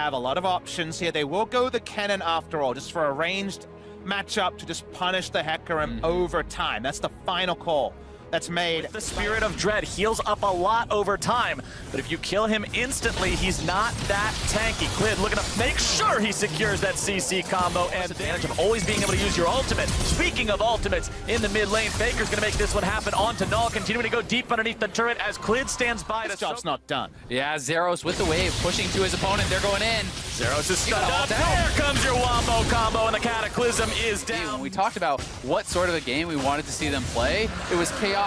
have a lot of options here. They will go the cannon after all, just for a ranged matchup to just punish the Hecarim over time. That's the final call that's made. The Spirit of Dread heals up a lot over time, but if you kill him instantly, he's not that tanky. Clid looking to make sure he secures that CC combo and advantage of always being able to use your ultimate. Speaking of ultimates, in the mid lane, faker's gonna make this one happen onto Null, continuing to go deep underneath the turret as Clid stands by. This job's not done. Yeah, Zeros with the wave, pushing to his opponent. They're going in. Zeros is stunned up. There comes your Wombo combo, and the Cataclysm is down. When we talked about what sort of a game we wanted to see them play, it was chaotic.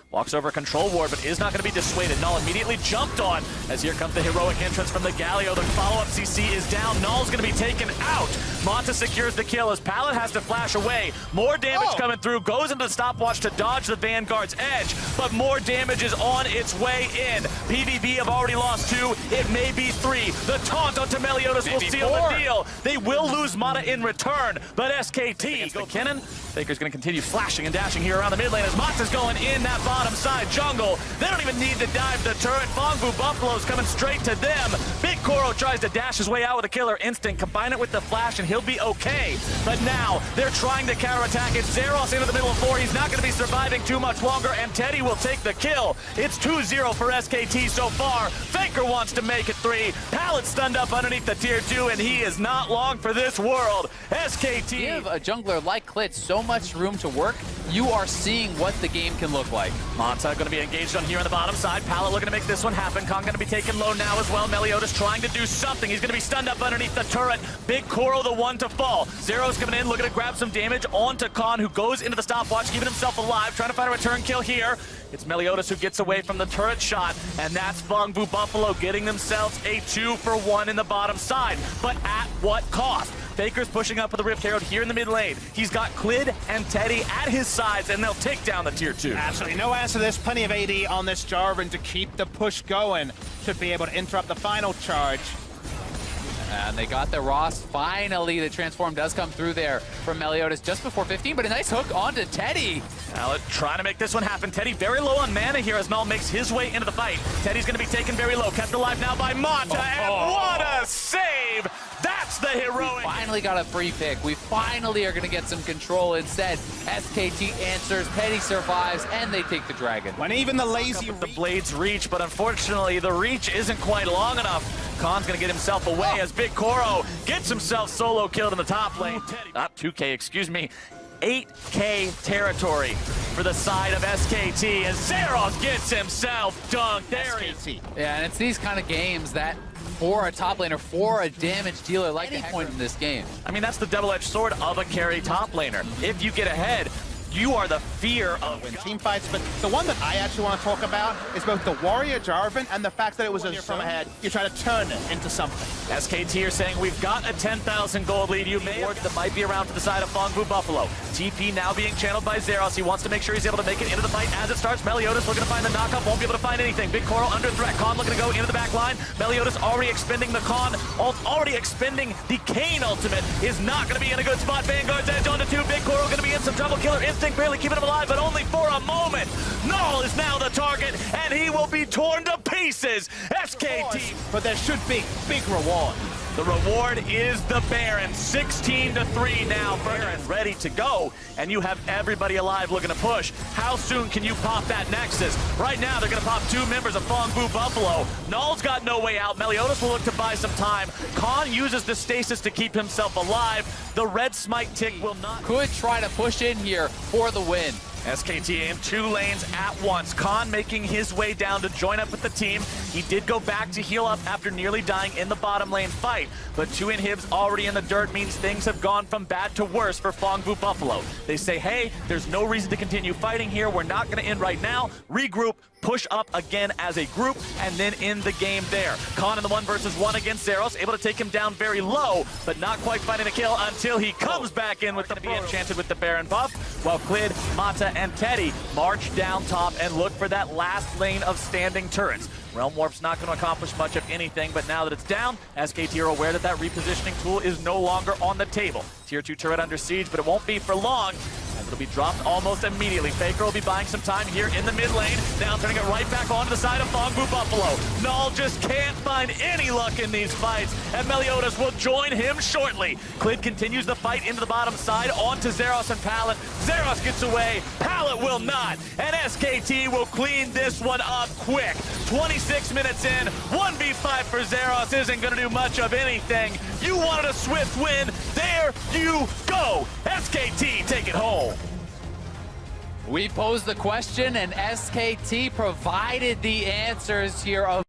Walks over a control ward, but is not going to be dissuaded. Null immediately jumped on, as here comes the heroic entrance from the Galio. The follow-up CC is down. Null's going to be taken out. Manta secures the kill as Pallet has to flash away. More damage coming through. Goes into the stopwatch to dodge the Vanguard's edge, but more damage is on its way in. PVB have already lost 2. It may be 3. The taunt onto Meliodas will seal the deal. They will lose Mana in return, but SKT go Kennen. Faker's going to continue flashing and dashing here around the mid lane as Mata's going in that bottom side jungle. They don't even need to dive the turret. Fongbu Buffalo's coming straight to them. Big Koro tries to dash his way out with a killer instinct. Combine it with the flash and he'll be okay. But now they're trying to counterattack it. Zeros into the middle of 4. He's not going to be surviving too much longer, and Teddy will take the kill. It's 2-0 for SKT so far. Faker wants to make it 3. Pallet stunned up underneath the tier 2, and he is not long for this world. SKT. Give a jungler like Clit so much room to work, you are seeing what the game can look like. Manta going to be engaged on here on the bottom side. Pallet looking to make this one happen. Kong going to be taken low now as well. Meliodas trying to do something. He's going to be stunned up underneath the turret. Big Koro the one to fall. Zero's coming in, looking to grab some damage onto Khan, who goes into the stopwatch, keeping himself alive, trying to find a return kill here. It's Meliodas who gets away from the turret shot, and that's Fongbu Buffalo getting themselves a 2-for-1 in the bottom side. But at what cost? Faker's pushing up with the Rift Herald here in the mid lane. He's got Clid and Teddy at his sides, and they'll take down the tier 2. Absolutely no answer to this. Plenty of AD on this Jarvan to keep the push going. Should be able to interrupt the final charge. And they got the Ross. Finally, the transform does come through there from Meliodas just before 15, but a nice hook onto Teddy. Pallet trying to make this one happen. Teddy very low on mana here as Null makes his way into the fight. Teddy's going to be taken very low. Kept alive now by Manta, and what a save! That's the heroic. We finally got a free pick. We finally are going to get some control instead. SKT answers, Teddy survives, and they take the dragon. When even the lazy the blades reach, but unfortunately the reach isn't quite long enough. Khan's going to get himself away as Big Koro gets himself solo killed in the top lane. Not 2K, excuse me. 8K territory for the side of SKT as Zeros gets himself dunked. There he is. Yeah, and it's these kind of games that for a top laner, for a damage dealer like any point in this game. I mean, that's the double-edged sword of a carry top laner. If you get ahead, you are the fear of team fights, but the one that I actually want to talk about is both the Warrior Jarvan and the fact that it was a from ahead. You try to turn it into something. SKT are saying we've got a 10,000 gold lead. You may that might be around to the side of Fongbu Buffalo. TP now being channeled by Zeros. He wants to make sure he's able to make it into the fight as it starts. Meliodas looking to find the knockup, won't be able to find anything. Big Koro under threat. Khan looking to go into the back line. Meliodas already expending the Khan, already expending the Kane ultimate. Is not going to be in a good spot. Vanguard's edge onto 2. Big Koro going to be in some trouble. Killer instinct barely keeping him alive, but only for a moment. Null is now the target, and he will be torn to pieces. SKT. But there should be big reward. The reward is the Baron. 16-3 now. Baron ready to go, and you have everybody alive looking to push. How soon can you pop that Nexus? Right now, they're going to pop 2 members of Fongbu Buffalo. Null's got no way out. Meliodas will look to buy some time. Khan uses the stasis to keep himself alive. The red smite tick will not. Could try to push in here for the win. SKT in 2 lanes at once. Khan making his way down to join up with the team. He did go back to heal up after nearly dying in the bottom lane fight, but 2 inhibs already in the dirt means things have gone from bad to worse for Fongbu Buffalo. They say, hey, there's no reason to continue fighting here. We're not going to end right now. Regroup, push up again as a group, and then end the game there. Khan in the 1-versus-1 against Zeros, able to take him down very low, but not quite finding a kill until he comes back in with the be enchanted with the Baron buff, while Clid, Mata, and Teddy march down top and look for that last lane of standing turrets. Realm Warp's not going to accomplish much of anything, but now that it's down, SKT are aware that that repositioning tool is no longer on the table. Tier 2 turret under siege, but it won't be for long. as it'll be dropped almost immediately. Faker will be buying some time here in the mid lane. Now turning it right back onto the side of Fongbu Buffalo. Null just can't find any luck in these fights, and Meliodas will join him shortly. Clid continues the fight into the bottom side, onto Zeros and Pallet. Zeros gets away, Pallet will not, and SKT will clean this one up quick. 26 minutes in, 1v5 for Zeros isn't going to do much of anything. You wanted a swift win, there you go. SKT take it home. We posed the question and SKT provided the answers here of